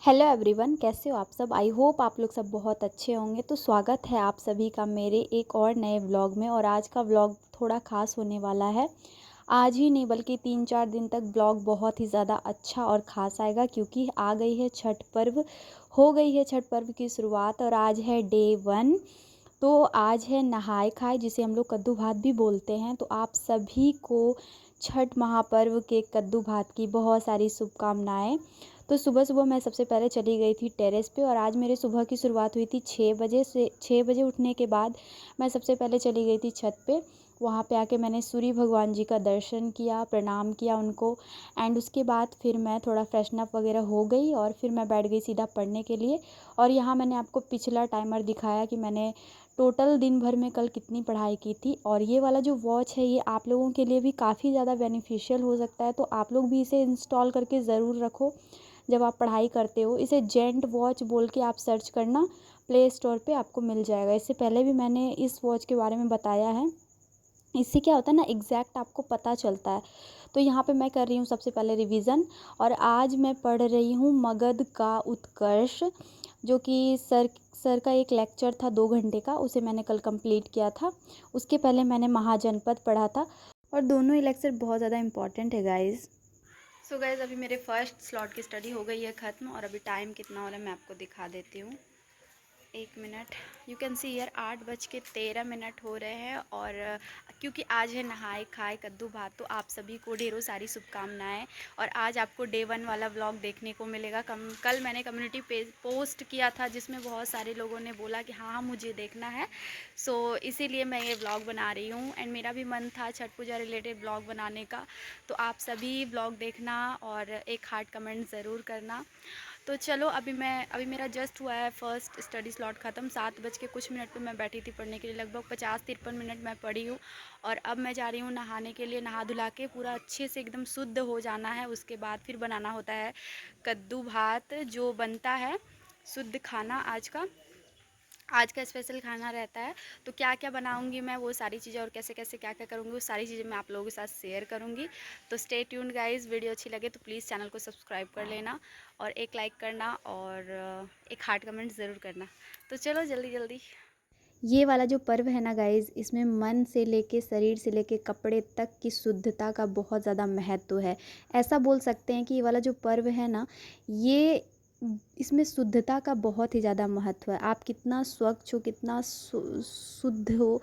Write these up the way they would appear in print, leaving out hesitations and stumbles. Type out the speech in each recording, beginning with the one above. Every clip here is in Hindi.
हेलो एवरीवन, कैसे हो आप सब। आई होप आप लोग सब बहुत अच्छे होंगे। तो स्वागत है आप सभी का मेरे एक और नए व्लॉग में। और आज का व्लॉग थोड़ा ख़ास होने वाला है। आज ही नहीं बल्कि 3-4 दिन तक व्लॉग बहुत ही ज़्यादा अच्छा और ख़ास आएगा, क्योंकि आ गई है छठ पर्व, हो गई है छठ पर्व की शुरुआत और आज है डे 1। तो आज है नहाय खाय, जिसे हम लोग कद्दू भात भी बोलते हैं। तो आप सभी को छठ महापर्व के कद्दू भात की बहुत सारी शुभकामनाएं। तो सुबह सुबह मैं सबसे पहले चली गई थी टेरेस पे, और आज मेरे सुबह की शुरुआत हुई थी 6 बजे से। 6 बजे उठने के बाद मैं सबसे पहले चली गई थी छत पे। वहाँ पे आके मैंने सूर्य भगवान जी का दर्शन किया, प्रणाम किया उनको। एंड उसके बाद फिर मैं थोड़ा फ्रेशन अप वगैरह हो गई और फिर मैं बैठ गई सीधा पढ़ने के लिए। और यहाँ मैंने आपको पिछला टाइमर दिखाया कि मैंने टोटल दिन भर में कल कितनी पढ़ाई की थी। और ये वाला जो वॉच है, ये आप लोगों के लिए भी काफ़ी ज़्यादा बेनिफिशियल हो सकता है। तो आप लोग भी इसे इंस्टॉल करके ज़रूर रखो जब आप पढ़ाई करते हो। इसे जेंट वॉच बोल के आप सर्च करना, प्ले स्टोर पे आपको मिल जाएगा। इससे पहले भी मैंने इस वॉच के बारे में बताया है। इससे क्या होता है ना, एग्जैक्ट आपको पता चलता है। तो यहाँ पे मैं कर रही हूँ सबसे पहले रिवीजन। और आज मैं पढ़ रही हूँ मगध का उत्कर्ष, जो कि सर का एक लेक्चर था 2 घंटे का, उसे मैंने कल कंप्लीट किया था। उसके पहले मैंने महाजनपद पढ़ा था। और दोनों ही लेक्चर बहुत ज़्यादा इंपॉर्टेंट है गाइज़। सो गाइज़, अभी मेरे फर्स्ट स्लॉट की स्टडी हो गई है ख़त्म। और अभी टाइम कितना हो रहा है मैं आपको दिखा देती हूँ। 1 minute. You can see year 8:13 हो रहे हैं। और क्योंकि आज है नहाय खाए कद्दू भात, तो आप सभी को ढेरों सारी शुभकामनाएं। और आज आपको डे 1 वाला व्लॉग देखने को मिलेगा। कल मैंने कम्युनिटी पेज पोस्ट किया था, जिसमें बहुत सारे लोगों ने बोला कि हाँ मुझे देखना है। सो इसीलिए मैं ये व्लॉग बना रही हूँ। एंड मेरा भी मन था छठ पूजा रिलेटेड व्लॉग बनाने का। तो आप सभी व्लॉग देखना और एक हार्ट कमेंट ज़रूर करना। तो चलो, अभी मेरा जस्ट हुआ है फर्स्ट स्टडी स्लॉट ख़त्म। 7 बज के कुछ मिनट पे मैं बैठी थी पढ़ने के लिए। लगभग 50-53 मिनट मैं पढ़ी हूँ। और अब मैं जा रही हूँ नहाने के लिए। नहा धुला के पूरा अच्छे से एकदम शुद्ध हो जाना है। उसके बाद फिर बनाना होता है कद्दू भात, जो बनता है शुद्ध खाना आज का स्पेशल खाना रहता है। तो क्या क्या बनाऊंगी मैं, वो सारी चीज़ें और कैसे कैसे क्या क्या करूँगी, वो सारी चीज़ें मैं आप लोगों के साथ शेयर करूँगी। तो स्टे ट्यून्ड गाइस। वीडियो अच्छी लगे तो प्लीज़ चैनल को सब्सक्राइब कर लेना, और एक लाइक करना, और एक हार्ट कमेंट ज़रूर करना। तो चलो जल्दी जल्दी। ये वाला जो पर्व है ना गाइज़, इसमें मन से लेके शरीर से लेके कपड़े तक की शुद्धता का बहुत ज़्यादा महत्व है। ऐसा बोल सकते हैं कि ये वाला जो पर्व है ना, ये इसमें शुद्धता का बहुत ही ज़्यादा महत्व है। आप कितना स्वच्छ हो, कितना शुद्ध हो,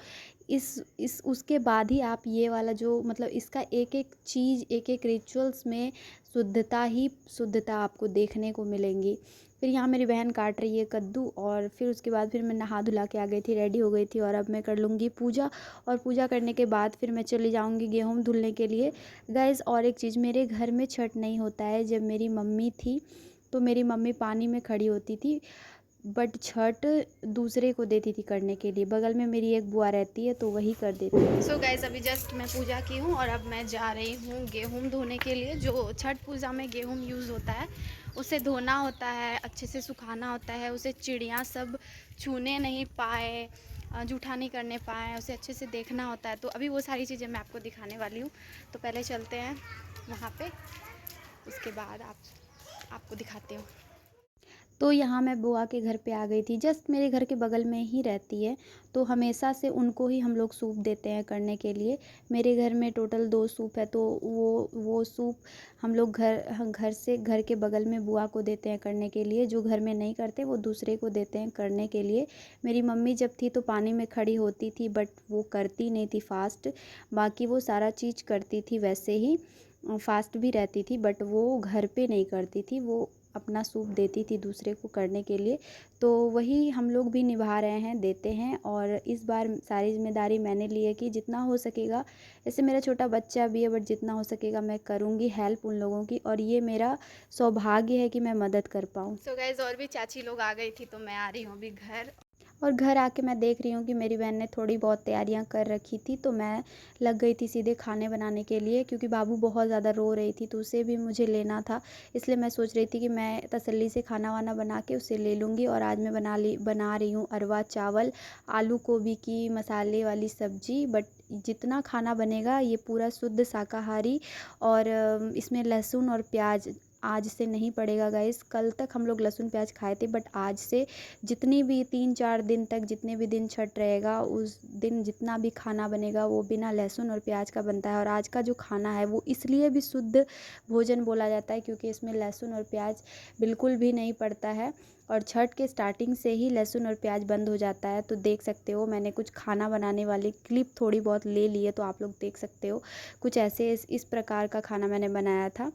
इस उसके बाद ही आप ये वाला जो मतलब इसका एक एक चीज़, एक एक रिचुअल्स में शुद्धता ही शुद्धता आपको देखने को मिलेंगी। फिर यहाँ मेरी बहन काट रही है कद्दू। और फिर उसके बाद फिर मैं नहा धुला के आ गई थी, रेडी हो गई थी। और अब मैं कर लूँगी पूजा। और पूजा करने के बाद फिर मैं चली जाऊँगी गेहूँ धुलने के लिए। गाइज़, और एक चीज़, मेरे घर में छठ नहीं होता है। जब मेरी मम्मी थी तो मेरी मम्मी पानी में खड़ी होती थी, बट छठ दूसरे को देती थी करने के लिए। बगल में मेरी एक बुआ रहती है, तो वही कर देती है। सो गाइस, अभी जस्ट मैं पूजा की हूँ और अब मैं जा रही हूँ गेहूँ धोने के लिए। जो छठ पूजा में गेहूँ यूज़ होता है, उसे धोना होता है, अच्छे से सुखाना होता है। उसे चिड़िया सब छूने नहीं पाए, जूठा नहीं करने पाए, उसे अच्छे से देखना होता है। तो अभी वो सारी चीज़ें मैं आपको दिखाने वाली हूँ। तो पहले चलते हैं वहाँ पे, उसके बाद आपको दिखाती हूँ। तो यहाँ मैं बुआ के घर पे आ गई थी। जस्ट मेरे घर के बगल में ही रहती है, तो हमेशा से उनको ही हम लोग सूप देते हैं करने के लिए। मेरे घर में टोटल 2 सूप है, तो वो सूप हम लोग घर के बगल में बुआ को देते हैं करने के लिए। जो घर में नहीं करते वो दूसरे को देते हैं करने के लिए। मेरी मम्मी जब थी तो पानी में खड़ी होती थी, बट वो करती नहीं थी फास्ट। बाकी वो सारा चीज़ करती थी, वैसे ही फास्ट भी रहती थी, बट वो घर पे नहीं करती थी। वो अपना सूप देती थी दूसरे को करने के लिए। तो वही हम लोग भी निभा रहे हैं, देते हैं। और इस बार सारी जिम्मेदारी मैंने ली है कि जितना हो सकेगा, ऐसे मेरा छोटा बच्चा भी है, बट जितना हो सकेगा मैं करूँगी हेल्प उन लोगों की। और ये मेरा सौभाग्य है कि मैं मदद कर पाऊँ। सो गाइस, और भी चाची लोग आ गई थी, तो मैं आ रही हूँ अभी घर। और घर आके मैं देख रही हूँ कि मेरी बहन ने थोड़ी बहुत तैयारियां कर रखी थी, तो मैं लग गई थी सीधे खाने बनाने के लिए। क्योंकि बाबू बहुत ज़्यादा रो रही थी, तो उसे भी मुझे लेना था। इसलिए मैं सोच रही थी कि मैं तसल्ली से खाना वाना बना के उसे ले लूँगी। और आज मैं बना रही हूँ अरवा चावल, आलू गोभी की मसाले वाली सब्जी। बट जितना खाना बनेगा ये पूरा शुद्ध शाकाहारी, और इसमें लहसुन और प्याज आज से नहीं पड़ेगा गाइस। कल तक हम लोग लहसुन प्याज खाए थे, बट आज से जितनी भी 3-4 दिन तक, जितने भी दिन छठ रहेगा, उस दिन जितना भी खाना बनेगा वो बिना लहसुन और प्याज का बनता है। और आज का जो खाना है वो इसलिए भी शुद्ध भोजन बोला जाता है क्योंकि इसमें लहसुन और प्याज बिल्कुल भी नहीं पड़ता है। और छठ के स्टार्टिंग से ही लहसुन और प्याज बंद हो जाता है। तो देख सकते हो, मैंने कुछ खाना बनाने वाली क्लिप थोड़ी बहुत ले ली है, तो आप लोग देख सकते हो कुछ ऐसे इस प्रकार का खाना मैंने बनाया था।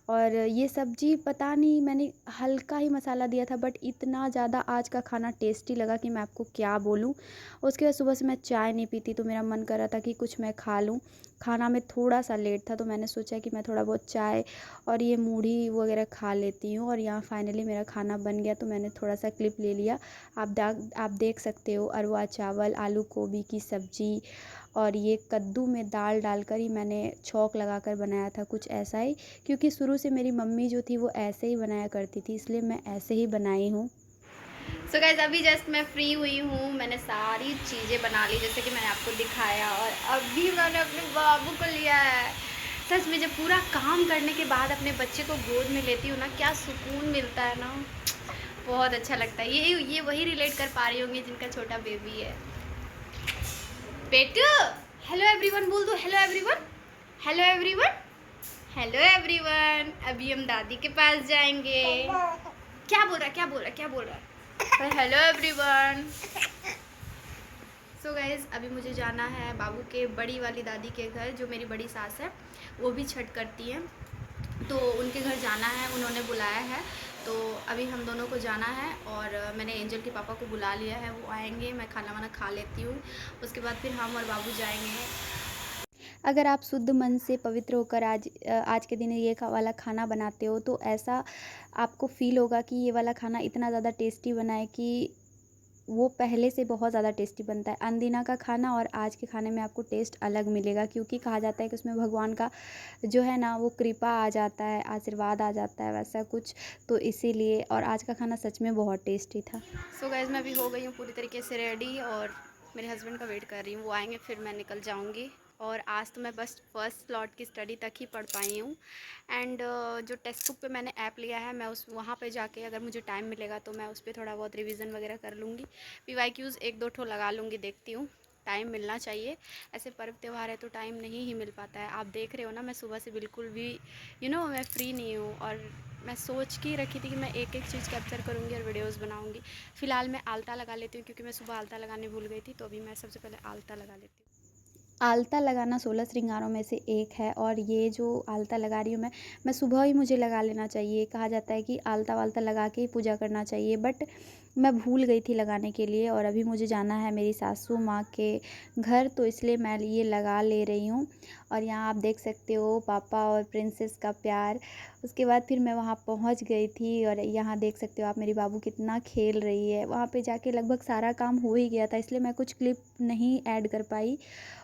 और ये सब्ज़ी पता नहीं, मैंने हल्का ही मसाला दिया था, बट इतना ज़्यादा आज का खाना टेस्टी लगा कि मैं आपको क्या बोलूँ। उसके बाद सुबह से मैं चाय नहीं पीती, तो मेरा मन कर रहा था कि कुछ मैं खा लूँ। खाना में थोड़ा सा लेट था, तो मैंने सोचा कि मैं थोड़ा बहुत चाय और ये मूढ़ी वगैरह खा लेती हूँ। और यहाँ फाइनली मेरा खाना बन गया, तो मैंने थोड़ा सा क्लिप ले लिया। आप देख सकते हो, अरवा चावल, आलू गोभी की सब्ज़ी और ये कद्दू में दाल डालकर ही मैंने छौंक लगाकर बनाया था, कुछ ऐसा ही। क्योंकि शुरू से मेरी मम्मी जो थी वो ऐसे ही बनाया करती थी, इसलिए मैं ऐसे ही बनाई हूँ। सो गाइस, अभी जस्ट मैं फ्री हुई हूँ। मैंने सारी चीज़ें बना ली जैसे कि मैंने आपको दिखाया, और अभी मैंने अपने बाबू को लिया है। सच में जब पूरा काम करने के बाद अपने बच्चे को गोद में लेती हूँ ना, क्या सुकून मिलता है ना, बहुत अच्छा लगता है। ये वही रिलेट कर पा रही होंगी जिनका छोटा बेबी है। बेटू, हेलो एवरीवन बोल दो। Hello everyone, hello everyone, hello everyone. अभी हम दादी के पास जाएंगे। क्या बोल रहा, क्या बोल रहा, क्या बोल रहा? Hello everyone. सो गाइज, अभी मुझे जाना है बाबू के बड़ी वाली दादी के घर, जो मेरी बड़ी सास है, वो भी छठ करती है, तो उनके घर जाना है, उन्होंने बुलाया है। तो अभी हम दोनों को जाना है, और मैंने एंजल के पापा को बुला लिया है, वो आएंगे, मैं खाना वाना खा लेती हूँ, उसके बाद फिर हम और बाबू जाएंगे। अगर आप शुद्ध मन से पवित्र होकर आज के दिन ये वाला खाना बनाते हो, तो ऐसा आपको फील होगा कि ये वाला खाना इतना ज़्यादा टेस्टी बना है कि वो पहले से बहुत ज़्यादा टेस्टी बनता है। अनदिना का खाना और आज के खाने में आपको टेस्ट अलग मिलेगा, क्योंकि कहा जाता है कि उसमें भगवान का जो है ना वो कृपा आ जाता है, आशीर्वाद आ जाता है, वैसा कुछ। तो इसीलिए, और आज का खाना सच में बहुत टेस्टी था। सो गाइस, मैं अभी हो गई हूँ पूरी तरीके से रेडी, और मेरे हस्बैंड का वेट कर रही हूँ, वो आएंगे फिर मैं निकल जाऊँगी। और आज तो मैं बस फर्स्ट स्लॉट की स्टडी तक ही पढ़ पाई हूँ। एंड जो टेक्स्ट बुक पे मैंने ऐप लिया है, मैं उस वहाँ पे जाके अगर मुझे टाइम मिलेगा तो मैं उस पर थोड़ा बहुत रिवीजन वगैरह कर लूँगी। PYQs 1-2 ठो लगा लूँगी, देखती हूँ, टाइम मिलना चाहिए। ऐसे पर्व त्यौहार है तो टाइम नहीं ही मिल पाता है। आप देख रहे हो ना, मैं सुबह से बिल्कुल भी मैं फ्री नहीं हूँ, और मैं सोच के रखी थी कि मैं एक एक चीज़ कैप्चर करूँगी और वीडियोज़ बनाऊँगी। फ़िलहाल मैं आलता लगा लेती हूँ, क्योंकि मैं सुबह आलता लगाने भूल गई थी, तो अभी मैं सबसे पहले आलता लगा लेती हूँ। आलता लगाना 16 श्रृंगारों में से एक है, और ये जो आलता लगा रही हूँ मैं सुबह ही मुझे लगा लेना चाहिए। कहा जाता है कि आलता वालता लगा के ही पूजा करना चाहिए, बट मैं भूल गई थी लगाने के लिए, और अभी मुझे जाना है मेरी सासू माँ के घर, तो इसलिए मैं ये लगा ले रही हूँ। और यहाँ आप देख सकते हो पापा और प्रिंसेस का प्यार। उसके बाद फिर मैं वहाँ पहुँच गई थी, और यहाँ देख सकते हो आप मेरी बाबू कितना खेल रही है। वहाँ पे जाके लगभग सारा काम हो ही गया था, इसलिए मैं कुछ क्लिप नहीं ऐड कर पाई।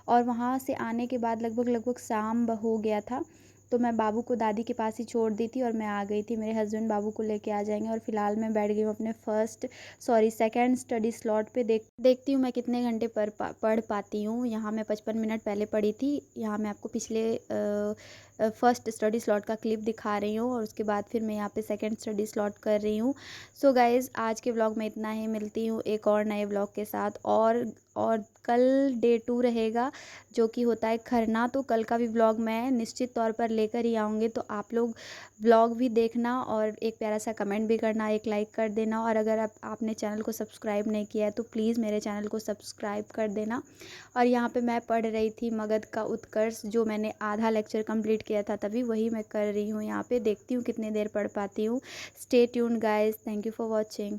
और वहाँ से आने के बाद लगभग शाम हो गया था, तो मैं बाबू को दादी के पास ही छोड़ दी थी, और मैं आ गई थी। मेरे हस्बैंड बाबू को लेके आ जाएंगे, और फिलहाल मैं बैठ गई हूँ अपने सेकंड स्टडी स्लॉट पे। देखती हूँ मैं कितने घंटे पढ़ पाती हूँ। यहाँ मैं 55 मिनट पहले पढ़ी थी। यहाँ मैं आपको पिछले फर्स्ट स्टडी स्लॉट का क्लिप दिखा रही हूँ, और उसके बाद फिर मैं यहाँ पे सेकंड स्टडी स्लॉट कर रही हूँ। सो गाइज़, आज के व्लॉग में इतना ही। मिलती हूँ एक और नए व्लॉग के साथ, और कल डे 2 रहेगा, जो कि होता है खरना। तो कल का भी व्लॉग मैं निश्चित तौर पर लेकर ही आऊँगी, तो आप लोग व्लॉग भी देखना, और एक प्यारा सा कमेंट भी करना, एक लाइक कर देना। और अगर आपने चैनल को सब्सक्राइब नहीं किया है तो प्लीज़ मेरे चैनल को सब्सक्राइब कर देना। और यहाँ पे मैं पढ़ रही थी मगध का उत्कर्ष, जो मैंने आधा लेक्चर कंप्लीट किया था तभी, वही मैं कर रही हूँ यहाँ पे। देखती हूँ कितनी देर पढ़ पाती हूँ। Stay tuned guys, thank you for watching.